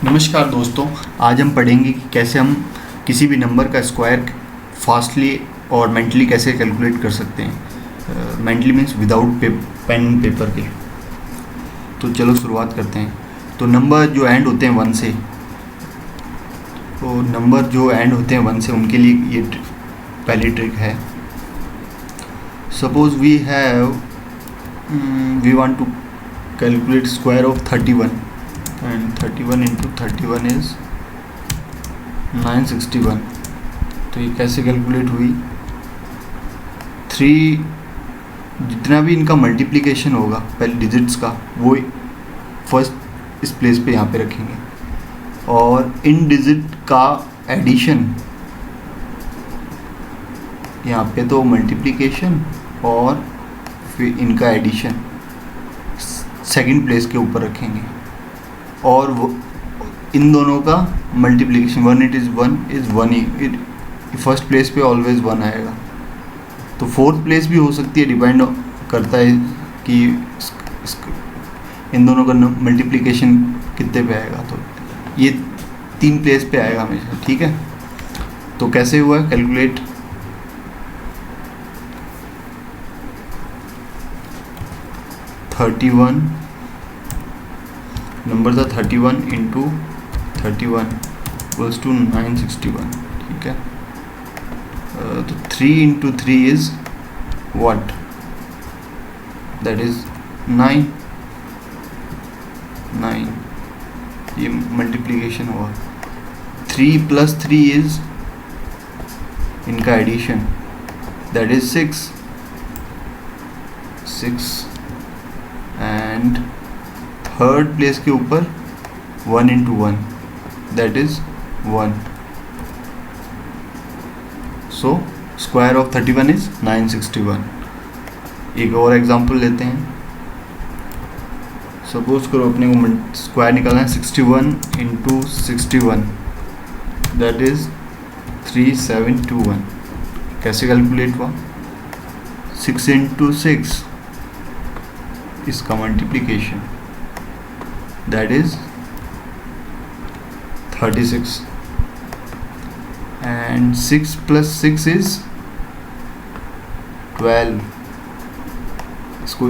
नमस्कार दोस्तों, आज हम पढ़ेंगे कि कैसे हम किसी भी नंबर का स्क्वायर फास्टली और मेंटली कैसे कैलकुलेट कर सकते हैं। Mentally means without pen paper के। तो चलो शुरुआत करते हैं। तो नंबर जो एंड होते हैं वन से, उनके लिए ये पहली ट्रिक है। Suppose we want to calculate square of 31 and 31 into 31 is 961। तो ये कैसे कैलकुलेट हुई? 3 जितना भी इनका मल्टीप्लिकेशन होगा पहले डिजिट्स का, वो फर्स्ट इस प्लेस पे यहाँ पे रखेंगे, और इन डिजिट का एडिशन यहाँ पे, तो मल्टीप्लिकेशन और फिर इनका एडिशन सेकंड प्लेस के ऊपर रखेंगे, और वो इन दोनों का multiplication 1 is 1 he first place पे ऑलवेज 1 आएगा। तो फोर्थ प्लेस भी हो सकती है, डिपेंड करता है कि इन दोनों का मल्टीप्लिकेशन कितने पे आएगा। तो ये 3 प्लेस पे आएगा हमेशा, ठीक है। तो कैसे हुआ कैलकुलेट? नंबर था 31 इंटू 31 इक्वल्स टू 961, ठीक है। तो 3 into 3 is what? That is 9। ये मल्टीप्लिकेशन हुआ। 3 प्लस 3 इज इनका addition, that is 6 and third place के ऊपर 1 into 1 that is 1। So square of 31 is 961। एक और एग्जांपल लेते हैं। सपोज करो अपने को स्क्वायर निकालना है 61 इंटू 61 दैट इज 3721। कैसे कैलकुलेट हुआ? 6 इंटू 6 इसका multiplication, that is 36 and 6 plus 6 is 12। इसको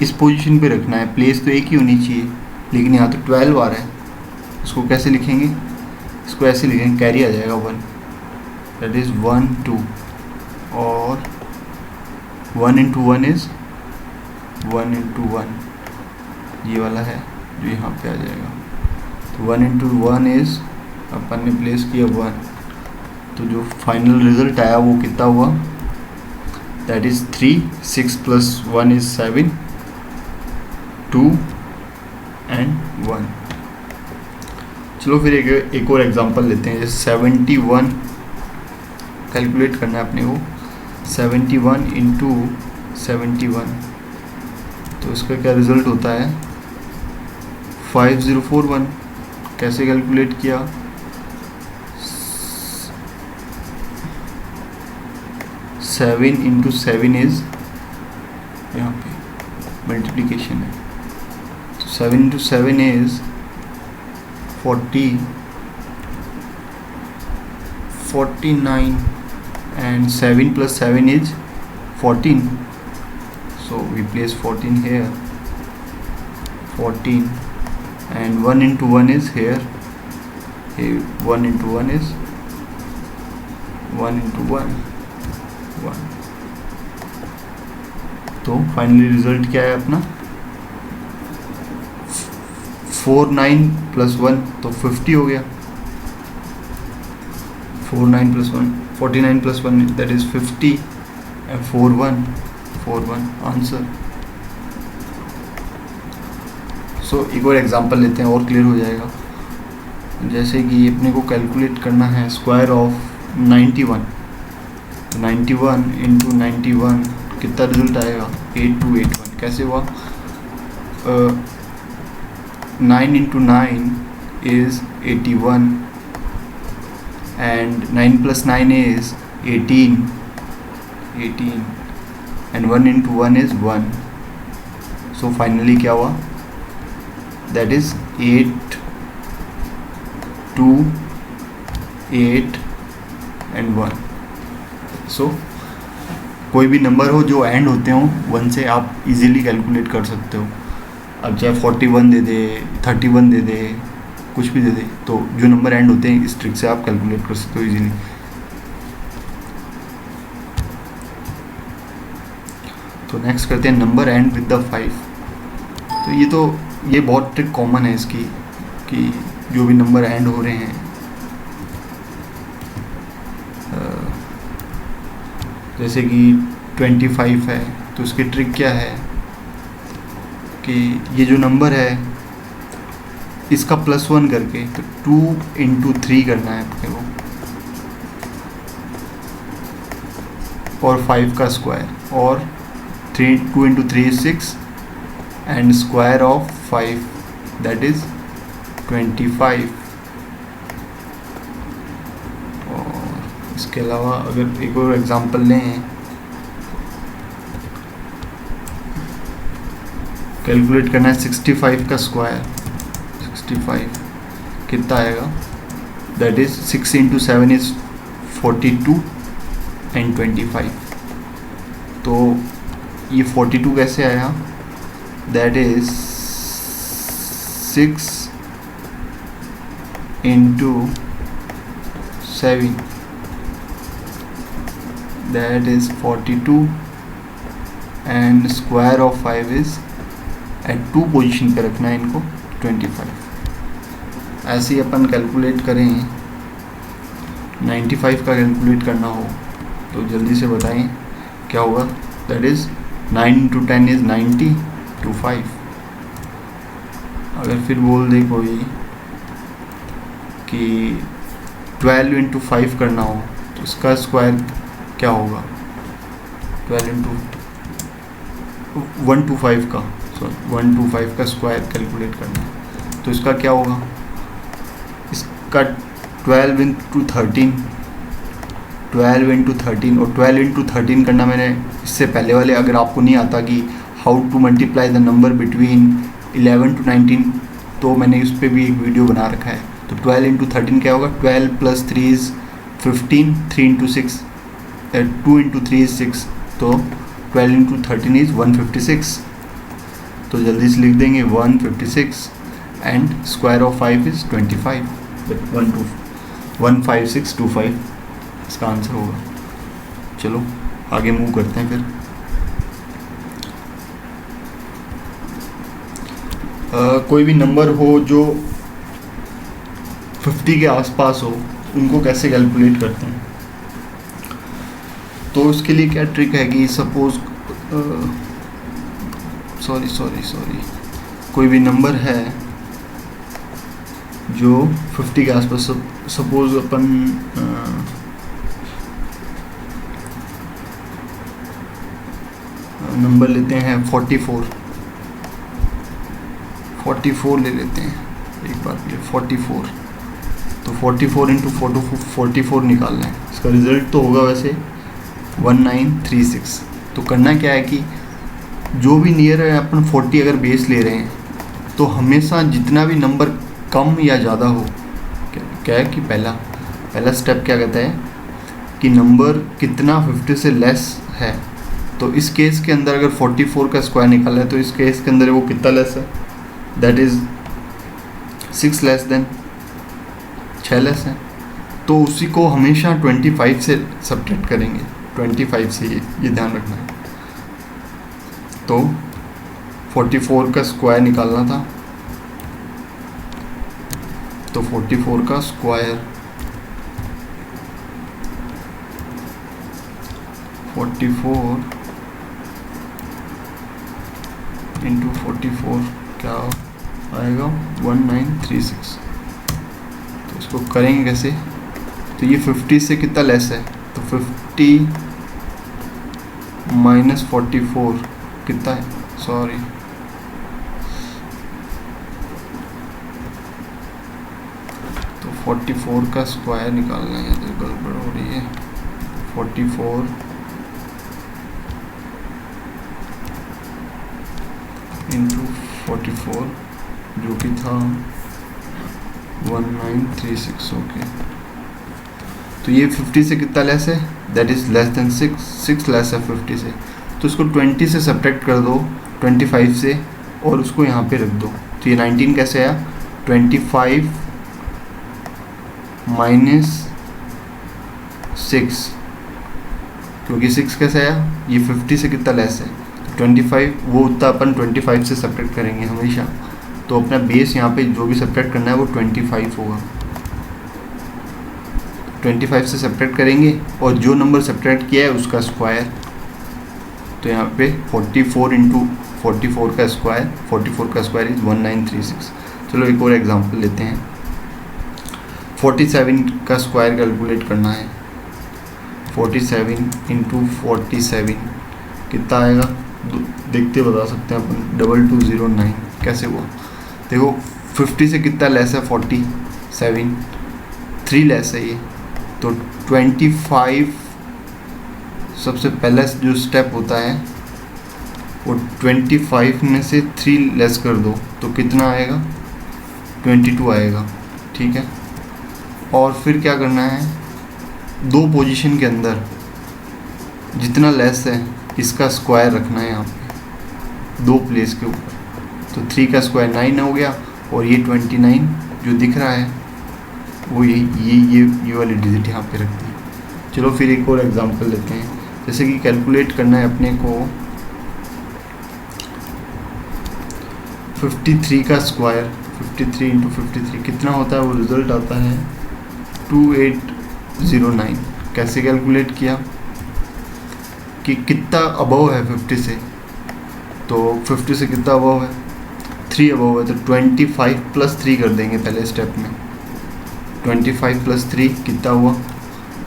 इस पोजीशन पे रखना है, प्लेस तो एक ही होनी चाहिए, लेकिन यहाँ तो 12 आ रहा है। इसको कैसे लिखेंगे? इसको ऐसे लिखेंगे, कैरी आ जाएगा 1, that is 1 2, और 1 इंटू 1 इज 1 इंटू 1, ये वाला है जो यहाँ पे आ जाएगा। तो 1 इंटू 1 इज, अपन ने प्लेस किया 1, तो जो फाइनल रिजल्ट आया वो कितना हुआ? That is 3। 6 plus 1 is 7, 2 and 1। चलो फिर एक और एग्जांपल लेते हैं। जैसे 71 कैलकुलेट करना है अपने को। 71 इंटू 71, तो इसका क्या रिजल्ट होता है? 5041। कैसे कैलकुलेट किया? 7 इंटू 7 इज, यहाँ पे मल्टीप्लिकेशन है, तो 7 into 7 is 49 and 7 plus 7 is 14, so we place 14 here, 14, and 1 into 1 is here, 1 into 1 is 1 into 1 1। तो फाइनली रिजल्ट क्या है अपना? 49 प्लस 1 तो 50 हो गया। 49 plus 1 49 plus 1 that is 50 and 41 answer. So एक और एग्जांपल लेते हैं और क्लियर हो जाएगा। जैसे कि अपने को कैलकुलेट करना है स्क्वायर ऑफ 91, तो 91 इंटू 91 कितना रिजल्ट आएगा? 8281। कैसे हुआ? 9 into 9 is 81 and 9 plus 9 is 18 and 1 into 1 is 1। So finally क्या हुआ? that is 8 2, 8 and 1। सो कोई भी नंबर हो जो एंड होते हो 1 से, आप इजीली कैलकुलेट कर सकते हो। अब चाहे 41 दे दे, 31 दे दे, कुछ भी दे दे, तो जो नंबर एंड होते हैं इस ट्रिक से आप कैलकुलेट कर सकते हो इजीली। तो नेक्स्ट करते हैं नंबर एंड विद द 5। तो ये बहुत ट्रिक कॉमन है इसकी, कि जो भी नंबर एंड हो रहे हैं, जैसे कि 25 है, तो उसकी ट्रिक क्या है कि ये जो नंबर है इसका +1 करके, तो 2 × 3 करना है अपने को, और 5 का स्क्वायर, और 2 × 3 is 6 and square of 5 that is 25। और इसके अलावा अगर एक और एग्जांपल लें, कैलकुलेट करना है 65 का स्क्वायर। 65 कितना आएगा, दैट इज 6 × 7 is 42 एंड 25। तो ये 42 कैसे आया, that is 6 × 7, that is 42 and square of 5 is at 2 position पे रखना है इनको, 25। ऐसे ही अपन कैलकुलेट करें, 95 का कैलकुलेट करना हो तो जल्दी से बताएं क्या होगा, दैट इज़ 9 × 10 is 90 to 5। अगर फिर बोल दे कोई कि 12 × 5 करना हो तो इसका स्क्वायर क्या होगा, 12 × 125 का, सॉरी 125 का स्क्वायर कैलकुलेट करना है, तो इसका क्या होगा, इसका 12 × 13, 12 × 13, और 12 × 13 करना मैंने इससे पहले वाले, अगर आपको नहीं आता कि how to multiply the number between 11 to 19, तो मैंने उस पर भी एक वीडियो बना रखा है। तो 12 × 13 क्या होगा, 12 + 3 is 15, 3 × 6, 2 × 3 is 6, तो 12 × 13 is 156। तो जल्दी से लिख देंगे 156 एंड स्क्वायर ऑफ 5 is 25, 15625 इसका आंसर होगा। चलो आगे मूव करते हैं फिर। कोई भी नंबर हो जो 50 के आसपास हो, उनको कैसे कैलकुलेट करते हैं, तो उसके लिए क्या ट्रिक है कि सपोज सॉरी कोई भी नंबर है जो 50 के आसपास, सपोज अपन नंबर लेते हैं 44 ले लेते हैं एक बार के लिए, 44। तो 44 × 44 निकालना है, इसका रिजल्ट तो होगा वैसे 1936। तो करना क्या है कि जो भी नियर है, अपन 40 अगर बेस ले रहे हैं, तो हमेशा जितना भी नंबर कम या ज़्यादा हो, क्या है कि पहला स्टेप क्या कहता है कि नंबर कितना 50 से लेस है। तो इस केस के अंदर अगर 44 का स्क्वायर निकाला है, तो इस केस के अंदर वो कितना लेस है, that is 6 less than, 6 less है। तो उसी को हमेशा 25 से सब्ट्रैक्ट करेंगे, 25 से, ये ध्यान रखना है। तो 44 का स्क्वायर निकालना था, तो 44 का स्क्वायर 44 × 44 क्या आएगा, 1936। तो इसको करेंगे कैसे, तो ये 50 से कितना लेस है, तो 50 - 44 कितना है, सॉरी तो 44 का स्क्वायर निकालना है, तो गड़बड़ हो रही है। 44 × 44 जो कि था 1936 ओके। तो ये 50 से कितना लेस है, that is less than 6, 6 less है 50 से, तो इसको 20 से सब्ट्रैक्ट कर दो 25 से और उसको यहाँ पे रख दो। तो ये 19 कैसे आया, 25 माइनस 6, क्योंकि 6 कैसे आया, ये 50 से कितना लेस है, तो 25 वो उतना अपन 25 से सब्ट्रैक्ट करेंगे हमेशा। तो अपना बेस यहाँ पे जो भी सब्ट्रैक्ट करना है वो 25 होगा, 25 से सब्ट्रैक्ट करेंगे और जो नंबर सब्ट्रैक्ट किया है उसका स्क्वायर। तो यहाँ पे 44 इंटू 44 का स्क्वायर, 44 का स्क्वायर इज़ 1936। चलो एक और एग्जांपल लेते हैं। 47 का स्क्वायर कैलकुलेट करना है। 47 इंटू 47 कितना आएगा, देखते बता सकते हैं अपन, 2209। कैसे हुआ, देखो 50 से कितना लेस है, 47, 3 लेस है ये, तो 25 सबसे पहला जो स्टेप होता है वो 25 में से 3 लेस कर दो तो कितना आएगा, 22 आएगा, ठीक है। और फिर क्या करना है, दो पोजीशन के अंदर जितना लेस है इसका स्क्वायर रखना है यहाँ पे दो प्लेस के ऊपर। तो 3 का स्क्वायर 9 हो गया और ये 29 जो दिख रहा है वो ये वाली डिजिट यहाँ पे रख दी। चलो फिर एक और एग्जांपल लेते हैं। जैसे कि कैलकुलेट करना है अपने को 53 का स्क्वायर, 53 इंटू 53 कितना होता है, वो रिज़ल्ट आता है 2809। कैसे कैलकुलेट किया कि कितना अबव है 50 से, तो 50 से कितना अबव है, 3 अबव है, तो 25 प्लस 3 कर देंगे पहले स्टेप में। 25 प्लस 3 कितना हुआ,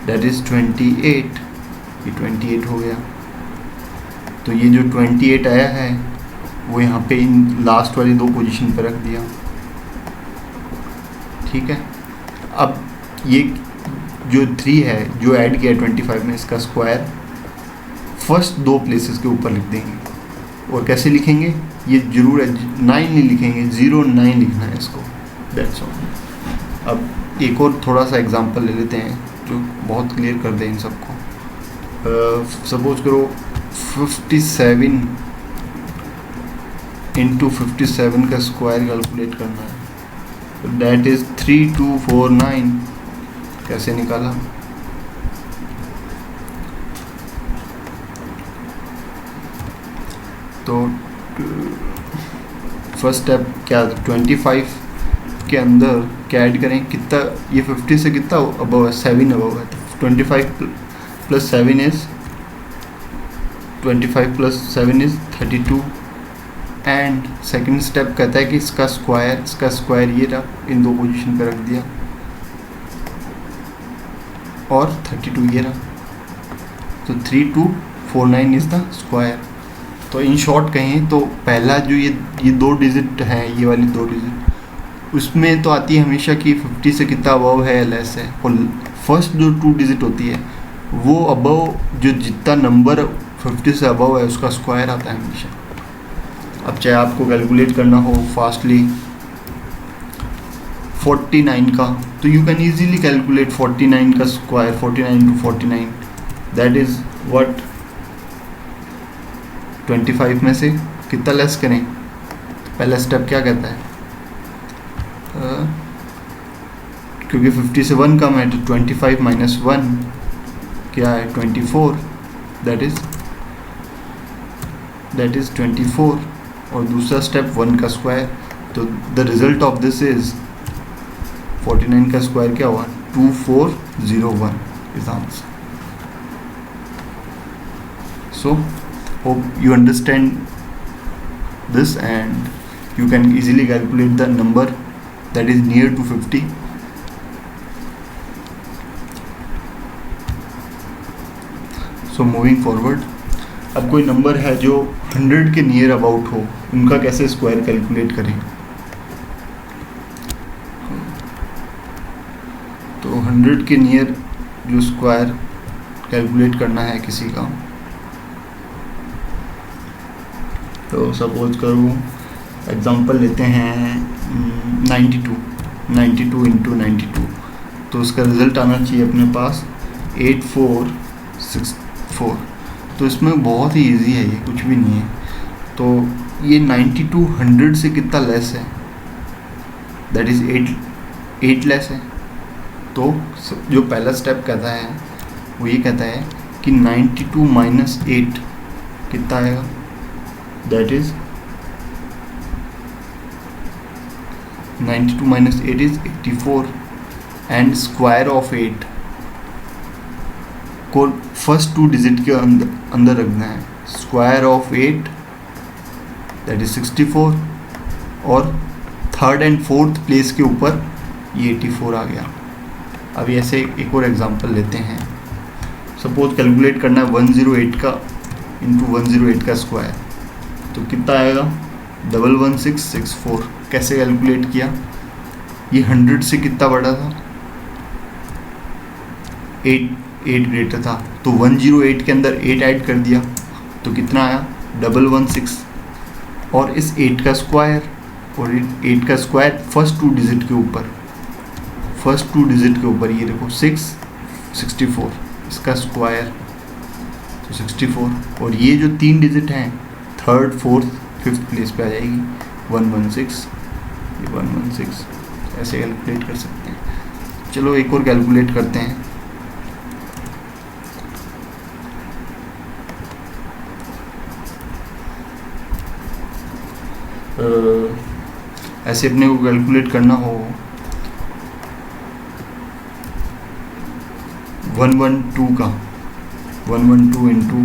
दैट इज़ 28, ये 28 हो गया। तो ये जो 28 आया है वो यहाँ पे इन लास्ट वाली दो पोजीशन पे रख दिया, ठीक है। अब ये जो 3 है जो ऐड किया 25 में, इसका स्क्वायर फर्स्ट दो प्लेसेस के ऊपर लिख देंगे। और कैसे लिखेंगे, ये जरूर है 9 नहीं लिखेंगे, 09 लिखना है इसको, दैट्स ऑल। अब एक और थोड़ा सा एग्जांपल ले लेते हैं जो बहुत क्लियर कर दे इन सबको। सपोज करो 57 इंटू 57 का स्क्वायर कैलकुलेट करना है, दैट इज़ 3249। कैसे निकाला, तो फर्स्ट स्टेप क्या, 25 के अंदर क्या ऐड करें, कितना, ये 50 से कितना अबव है, 7 अबव है, तो 25 plus 7 is 25 plus 7 is 32। And second step कहता है कि इसका स्क्वायर ये रहा, इन दो पोजीशन पे रख दिया, और 32 ये रहा, तो 3249 इज़ द स्क्वायर। तो इन शॉर्ट कहें तो पहला जो ये दो डिजिट हैं, ये वाली दो डिजिट, उसमें तो आती है हमेशा कि 50 से कितना अबव है या लेस है, और फर्स्ट जो 2 डिजिट होती है वो अबव, जो जितना नंबर 50 से अबव है उसका स्क्वायर आता है हमेशा। अब चाहे आपको कैलकुलेट करना हो फास्टली 49 का, तो यू कैन ईजीली कैलकुलेट 49 का square, 49 to 49, that is what, 25 में से कितना लेस करें। पहला स्टेप क्या कहता है, क्योंकि 50 से 1 कम है तो 25 माइनस 1 क्या है, 24, दैट इज़ 24। और दूसरा स्टेप 1 का स्क्वायर, तो the result of this is 49 का स्क्वायर क्या हुआ, 2401 is answer. So hope you understand this and you can easily calculate the number that is near to 50. So moving forward, अब कोई number है जो 100 के नियर अबाउट हो, उनका कैसे स्क्वायर कैलकुलेट करें। तो 100 के नियर जो स्क्वायर कैलकुलेट करना है किसी का, तो सपोज करो एग्जांपल लेते हैं 92। 92 इंटू 92, तो उसका रिज़ल्ट आना चाहिए अपने पास 8464। तो इसमें बहुत ही इजी है, ये कुछ भी नहीं है। तो ये 92 100 से कितना लेस है, दैट इज़ 8 लेस है। तो जो पहला स्टेप कहता है वो ये कहता है कि 92 माइनस 8 कितना आएगा, that is 92 minus 8 is 84 and square of 8 को फर्स्ट 2 डिजिट के अंदर रखना है। स्क्वायर ऑफ 8 दैट इज 64 और थर्ड एंड फोर्थ प्लेस के ऊपर ये 84 आ गया। अभी ऐसे एक और एग्जांपल लेते हैं। सपोज कैलकुलेट करना है 108 का इंटू 108 का स्क्वायर, तो कितना आएगा 11664। कैसे कैलकुलेट किया, ये 100 से कितना बड़ा था, 8 ग्रेटर था, तो 108 के अंदर 8 ऐड कर दिया तो कितना आया 116, और इस 8 का स्क्वायर, और 8 का स्क्वायर फर्स्ट 2 डिजिट के ऊपर, ये देखो 64, इसका स्क्वायर तो 64, और ये जो 3 डिजिट हैं थर्ड फोर्थ फिफ्थ प्लेस पे आ जाएगी 116, ये 116। ऐसे कैलकुलेट कर सकते हैं। चलो एक और कैलकुलेट करते हैं। ऐसे अपने को कैलकुलेट करना हो 112 का, 112 इंटू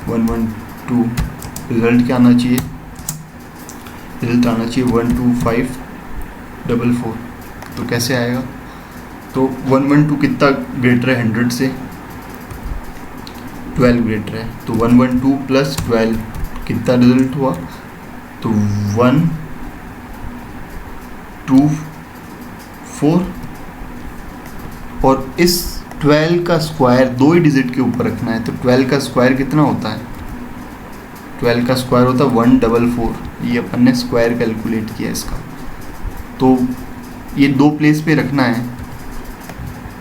112, रिजल्ट क्या आना चाहिए, रिजल्ट आना चाहिए 12544। तो कैसे आएगा, तो 112 कितना ग्रेटर है 100 से, 12 ग्रेटर है, तो 112 प्लस 12 कितना रिजल्ट हुआ, तो 124, और इस 12 का स्क्वायर 2 ही डिजिट के ऊपर रखना है। तो 12 का स्क्वायर कितना होता है, 12 का स्क्वायर होता है 144। ये अपन ने स्क्वायर कैलकुलेट किया इसका, तो ये 2 प्लेस पे रखना है,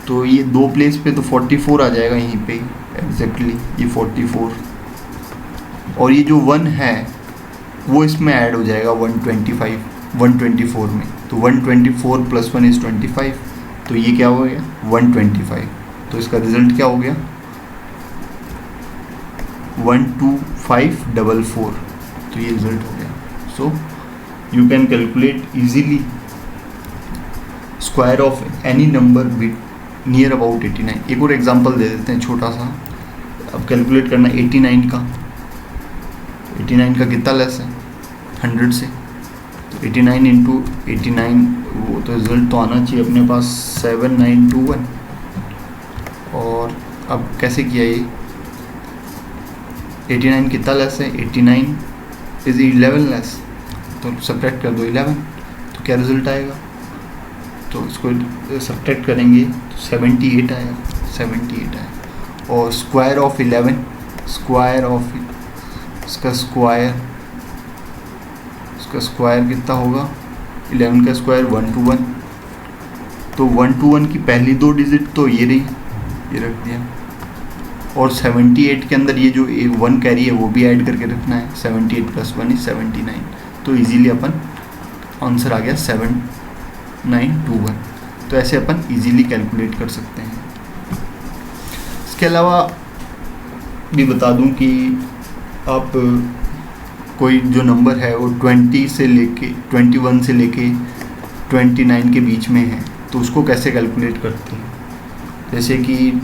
तो ये 2 प्लेस पे तो 44 आ जाएगा यहीं पे एग्जैक्टली, ये 44, और ये जो 1 है वो इसमें ऐड हो जाएगा 124 में, तो 124 प्लस 1 इज़ 25, तो ये क्या हो गया 125। तो इसका रिजल्ट क्या हो गया 12544, तो ये रिजल्ट हो गया। So you can calculate easily square of any number with near about 89। एक और एग्जांपल दे देते हैं छोटा सा। अब कैलकुलेट करना 89 का, 89 का कितना लेस है 100 से, तो 89 इंटू 89, वो तो रिजल्ट तो आना चाहिए अपने पास 7921। और अब कैसे किया ये, 89 कितना लेस है, 89 इज 11 लेस, तो सब्ट्रैक्ट कर दो 11, तो क्या रिजल्ट आएगा, तो इसको सब्ट्रैक्ट करेंगे तो 78 आएगा, 78 आएगा। और स्क्वायर ऑफ 11, स्क्वायर ऑफ इसका स्क्वायर कितना होगा, 11 का स्क्वायर 121, तो 121 की पहली 2 डिजिट तो ये रही, ये रख दिया, और 78 के अंदर ये जो 1 कैरी है वो भी ऐड करके रखना है, 78 प्लस 1 इज 79, तो इजीली अपन आंसर आ गया 7921। तो ऐसे अपन इजीली कैलकुलेट कर सकते हैं। इसके अलावा भी बता दूं कि आप कोई जो नंबर है वो 21 से लेके 29 के बीच में है, तो उसको कैसे कैलकुलेट करते हैं। जैसे कि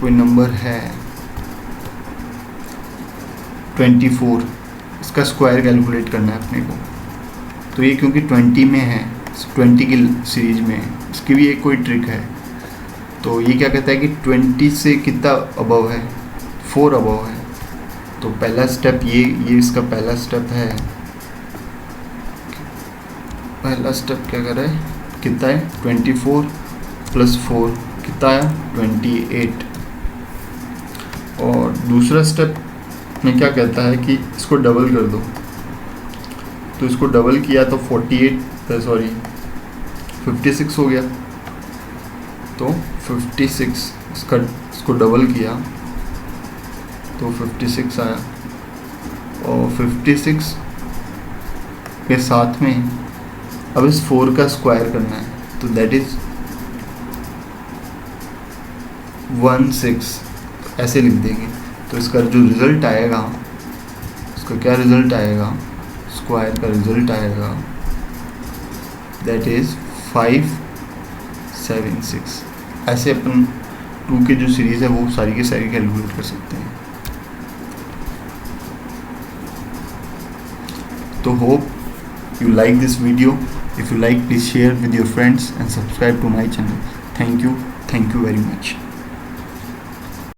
कोई नंबर है 24, इसका स्क्वायर कैलकुलेट करना है अपने को, तो ये क्योंकि 20 में है, 20 की सीरीज में है, इसकी भी एक कोई ट्रिक है। तो ये क्या कहता है कि 20 से कितना अबव है, 4 अबव है, तो पहला स्टेप ये इसका पहला स्टेप है। पहला स्टेप क्या कर रहा है, कितना है 24 प्लस 4 कितना आया 28। और दूसरा स्टेप में क्या कहता है कि इसको डबल कर दो, तो इसको डबल किया तो 48 56 हो गया। तो 56 इसको डबल किया तो 56 आया, और 56 के साथ में अब इस 4 का स्क्वायर करना है, तो दैट इज़ 16 ऐसे लिख देंगे। तो इसका जो रिज़ल्ट आएगा, इसका क्या रिज़ल्ट आएगा, स्क्वायर का रिज़ल्ट आएगा दैट इज़ 576। ऐसे अपन 2 के जो सीरीज़ है वो सारी की सारी कैलकुलेट कर सकते हैं। तो hope you like this video. If you like, please share with your friends and subscribe to my channel. Thank you very much.